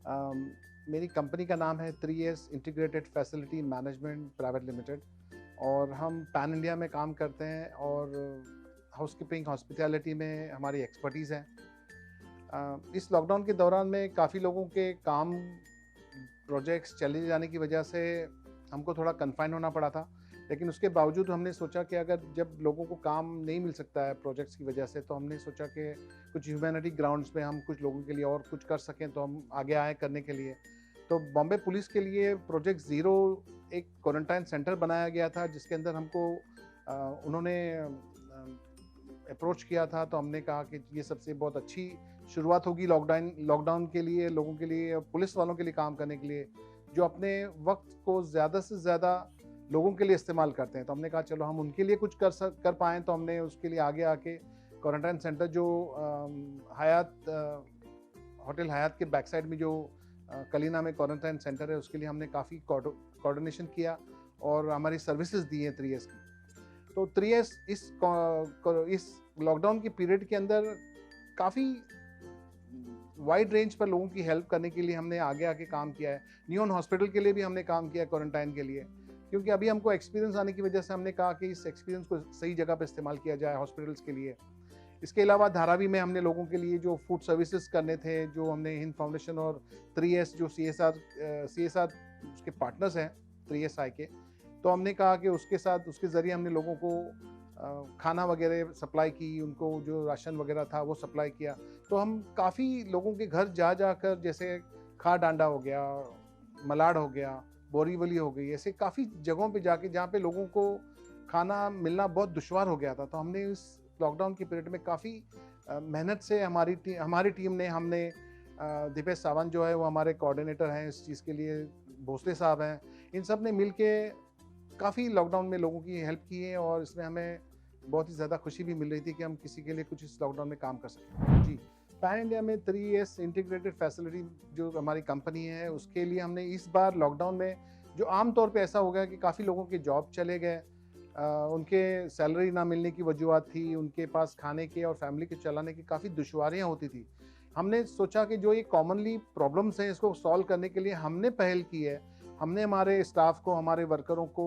अम, मेरी कंपनी का नाम है 3S integrated facility management private limited और हम पैन इंडिया में काम करते हैं और हाउसकीपिंग हॉस्पिटैलिटी में हमारी एक्सपर्टीज़ है। इस लॉकडाउन के दौरान में काफ़ी लोगों के काम प्रोजेक्ट्स चले जाने की वजह से हमको थोड़ा कन्फाइन होना पड़ा था। लेकिन उसके बावजूद हमने सोचा कि अगर जब लोगों को काम नहीं मिल सकता है प्रोजेक्ट्स की वजह से, तो हमने सोचा कि कुछ ह्यूमैनिटी ग्राउंड्स पे हम कुछ लोगों के लिए और कुछ कर सकें, तो हम आगे आए करने के लिए। तो बॉम्बे पुलिस के लिए प्रोजेक्ट ज़ीरो एक क्वारंटाइन सेंटर बनाया गया था, जिसके अंदर हमको उन्होंने अप्रोच किया था। तो हमने कहा कि ये सबसे बहुत अच्छी शुरुआत होगी लॉकडाउन लॉकडाउन के लिए, लोगों के लिए, पुलिस वालों के लिए काम करने के लिए, जो अपने वक्त को ज़्यादा से ज़्यादा लोगों के लिए इस्तेमाल करते हैं। तो हमने कहा चलो हम उनके लिए कुछ कर पाएँ, तो हमने उसके लिए आगे आके क्वारंटाइन सेंटर जो हयात होटल हयात के बैक साइड में जो कलीना में क्वारंटाइन सेंटर है, उसके लिए हमने काफ़ी कोऑर्डिनेशन किया और हमारी सर्विसेज दी हैं 3S की। तो 3S इस लॉकडाउन के पीरियड के अंदर काफ़ी वाइड रेंज पर लोगों की हेल्प करने के लिए हमने आगे आके काम किया है। नियॉन हॉस्पिटल के लिए भी हमने काम किया है क्वारंटाइन के लिए, क्योंकि अभी हमको एक्सपीरियंस आने की वजह से हमने कहा कि इस एक्सपीरियंस को सही जगह पे इस्तेमाल किया जाए हॉस्पिटल्स के लिए। इसके अलावा धारावी में हमने लोगों के लिए जो फूड सर्विसेज करने थे, जो हमने हिंद फाउंडेशन और 3S जो CSR उसके पार्टनर्स हैं 3SI के, तो हमने कहा कि उसके साथ उसके ज़रिए हमने लोगों को खाना वगैरह सप्लाई की, उनको जो राशन वगैरह था वो सप्लाई किया। तो हम काफ़ी लोगों के घर जा जाकर, जैसे खार-डांडा हो गया, मलाड हो गया, बोरीवली हो गई, ऐसे काफ़ी जगहों पे जाके जहाँ पे लोगों को खाना मिलना बहुत दुश्वार हो गया था। तो हमने इस लॉकडाउन के पीरियड में काफ़ी मेहनत से हमारी टीम ने हमने दीपेश सावंत जो है वो हमारे कोऑर्डिनेटर हैं इस चीज़ के लिए, भोसले साहब हैं, इन सब ने मिल के काफ़ी लॉकडाउन में लोगों की हेल्प की है और इसमें हमें बहुत ही ज़्यादा खुशी भी मिल रही थी कि हम किसी के लिए कुछ इस लॉकडाउन में काम कर सकें। जी, पैन इंडिया में 3S इंटीग्रेटेड फैसिलिटी जो हमारी कंपनी है, उसके लिए हमने इस बार लॉकडाउन में, जो आम तौर पे ऐसा हो गया कि काफ़ी लोगों के जॉब चले गए, उनके सैलरी ना मिलने की वजूहत थी, उनके पास खाने के और फैमिली के चलाने की काफ़ी दुश्वारियाँ होती थी। हमने सोचा कि जो ये कॉमनली प्रॉब्लम्स हैं, इसको सॉल्व करने के लिए हमने पहल की है। हमने हमारे स्टाफ को, हमारे वर्करों को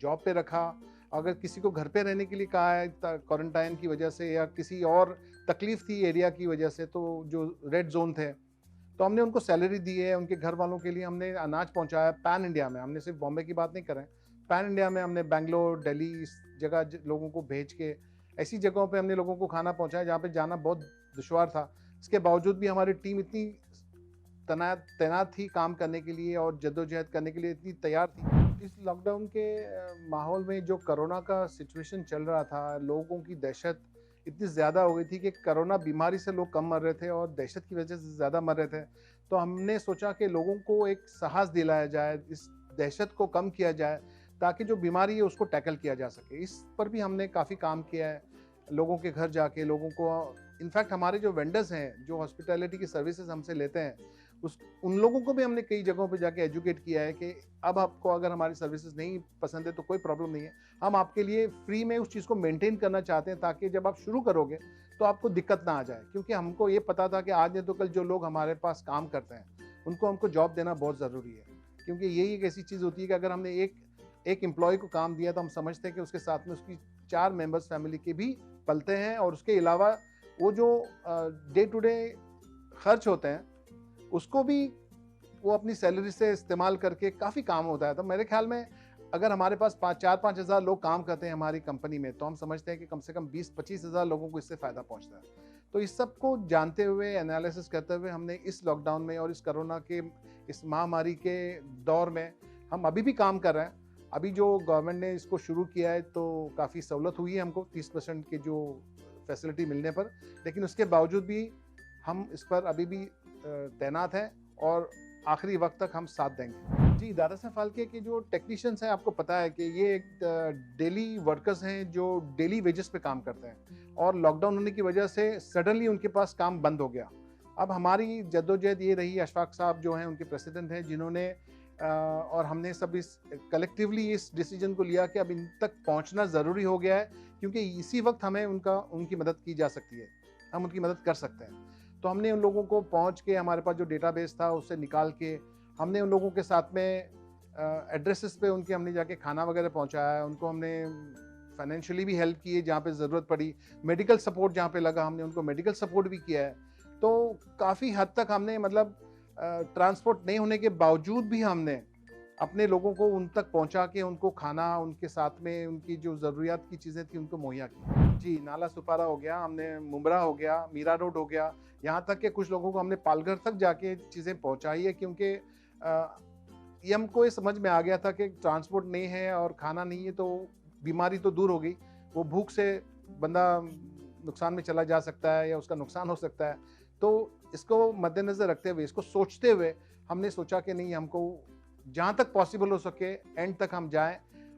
जॉब पे रखा। अगर किसी को घर पे रहने के लिए कहा है क्वारंटाइन की वजह से या किसी और तकलीफ थी एरिया की वजह से, तो जो रेड जोन थे, तो हमने उनको सैलरी दी है। उनके घर वालों के लिए हमने अनाज पहुंचाया पैन इंडिया में। हमने सिर्फ बॉम्बे की बात नहीं कर रहे हैं, पैन इंडिया में हमने बैंगलोर, दिल्ली, इस जगह लोगों को भेज के ऐसी जगहों पे हमने लोगों को खाना पहुंचाया जहाँ पे जाना बहुत दुश्वार था। इसके बावजूद भी हमारी टीम इतनी तैनात थी काम करने के लिए और जद्दोजहद करने के लिए इतनी तैयार थी। इस लॉकडाउन के माहौल में जो कोरोना का सिचुएशन चल रहा था, लोगों की दहशत इतनी ज़्यादा हो गई थी कि कोरोना बीमारी से लोग कम मर रहे थे और दहशत की वजह से ज़्यादा मर रहे थे। तो हमने सोचा कि लोगों को एक साहस दिलाया जाए, इस दहशत को कम किया जाए, ताकि जो बीमारी है उसको टैकल किया जा सके। इस पर भी हमने काफ़ी काम किया है, लोगों के घर जाके लोगों को। इनफैक्ट हमारे जो वेंडर्स हैं, जो हॉस्पिटैलिटी की सर्विसेज़ हमसे लेते हैं, उस उन लोगों को भी हमने कई जगहों पे जाके एजुकेट किया है कि अब आपको अगर हमारी सर्विसेज नहीं पसंद है तो कोई प्रॉब्लम नहीं है। हम आपके लिए फ्री में उस चीज़ को मेंटेन करना चाहते हैं, ताकि जब आप शुरू करोगे तो आपको दिक्कत ना आ जाए। क्योंकि हमको ये पता था कि आज नहीं तो कल जो लोग हमारे पास काम करते हैं, उनको हमको जॉब देना बहुत ज़रूरी है। क्योंकि यही एक ऐसी चीज़ होती है कि अगर हमने एक एक एम्प्लॉय को काम दिया, तो हम समझते हैं कि उसके साथ में उसकी 4 मेंबर्स फैमिली के भी पलते हैं और उसके अलावा वो जो डे टू डे खर्च होते हैं, उसको भी वो अपनी सैलरी से इस्तेमाल करके काफ़ी काम होता है। तो मेरे ख्याल में अगर हमारे पास 4-5 हज़ार लोग काम करते हैं हमारी कंपनी में, तो हम समझते हैं कि कम से कम 20-25 हज़ार लोगों को इससे फ़ायदा पहुँचता है। तो इस सब को जानते हुए, एनालिसिस करते हुए, हमने इस लॉकडाउन में और इस कोरोना के इस महामारी के दौर में हम अभी भी काम कर रहे हैं। अभी जो गवर्नमेंट ने इसको शुरू किया है, तो काफ़ी सहूलत हुई है हमको 30% की जो फैसिलिटी मिलने पर। लेकिन उसके बावजूद भी हम इस पर अभी भी तैनात हैं और आखिरी वक्त तक हम साथ देंगे। जी, दादा साहब फाल्के के जो टेक्नीशियंस हैं, आपको पता है कि ये एक डेली वर्कर्स हैं जो डेली वेजेस पे काम करते हैं और लॉकडाउन होने की वजह से सडनली उनके पास काम बंद हो गया। अब हमारी जद्दोजहद ये रही, अशफाक साहब जो हैं उनके प्रेसिडेंट हैं, जिन्होंने और हमने सब इस कलेक्टिवली इस डिसीजन को लिया कि अब इन तक पहुंचना ज़रूरी हो गया है, क्योंकि इसी वक्त हमें उनकी मदद की जा सकती है, हम उनकी मदद कर सकते हैं। तो हमने उन लोगों को पहुँच के हमारे पास जो डेटाबेस था उससे निकाल के हमने उन लोगों के साथ में एड्रेसेस पे उनके हमने जाके खाना वगैरह पहुँचाया, उनको हमने फाइनेंशियली भी हेल्प की है जहाँ पे ज़रूरत पड़ी, मेडिकल सपोर्ट जहाँ पे लगा हमने उनको मेडिकल सपोर्ट भी किया है। तो काफ़ी हद तक हमने मतलब ट्रांसपोर्ट नहीं होने के बावजूद भी हमने अपने लोगों को उन तक पहुँचा के उनको खाना, उनके साथ में उनकी जो ज़रूरियात की चीज़ें थी उनको मुहैया की। जी, नाला सुपारा हो गया, हमने मुंब्रा हो गया, मीरा रोड हो गया, यहाँ तक कि कुछ लोगों को हमने पालघर तक जाके चीज़ें पहुँचाई है क्योंकि ये हमको ये समझ में आ गया था कि ट्रांसपोर्ट नहीं है और खाना नहीं है तो बीमारी तो दूर हो गई, वो भूख से बंदा नुकसान में चला जा सकता है या उसका नुकसान हो सकता है। तो इसको मद्देनज़र रखते हुए, इसको सोचते हुए हमने सोचा कि नहीं हमको जहाँ तक पॉसिबल हो सके एंड तक हम जाएँ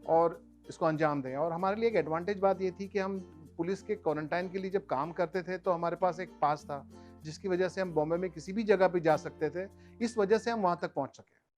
और इसको अंजाम दें। और हमारे लिए एक एडवांटेज बात ये थी कि हम पुलिस के क्वारंटाइन के लिए जब काम करते थे तो हमारे पास एक पास था, जिसकी वजह से हम बॉम्बे में किसी भी जगह पे जा सकते थे। इस वजह से हम वहाँ तक पहुँच सके।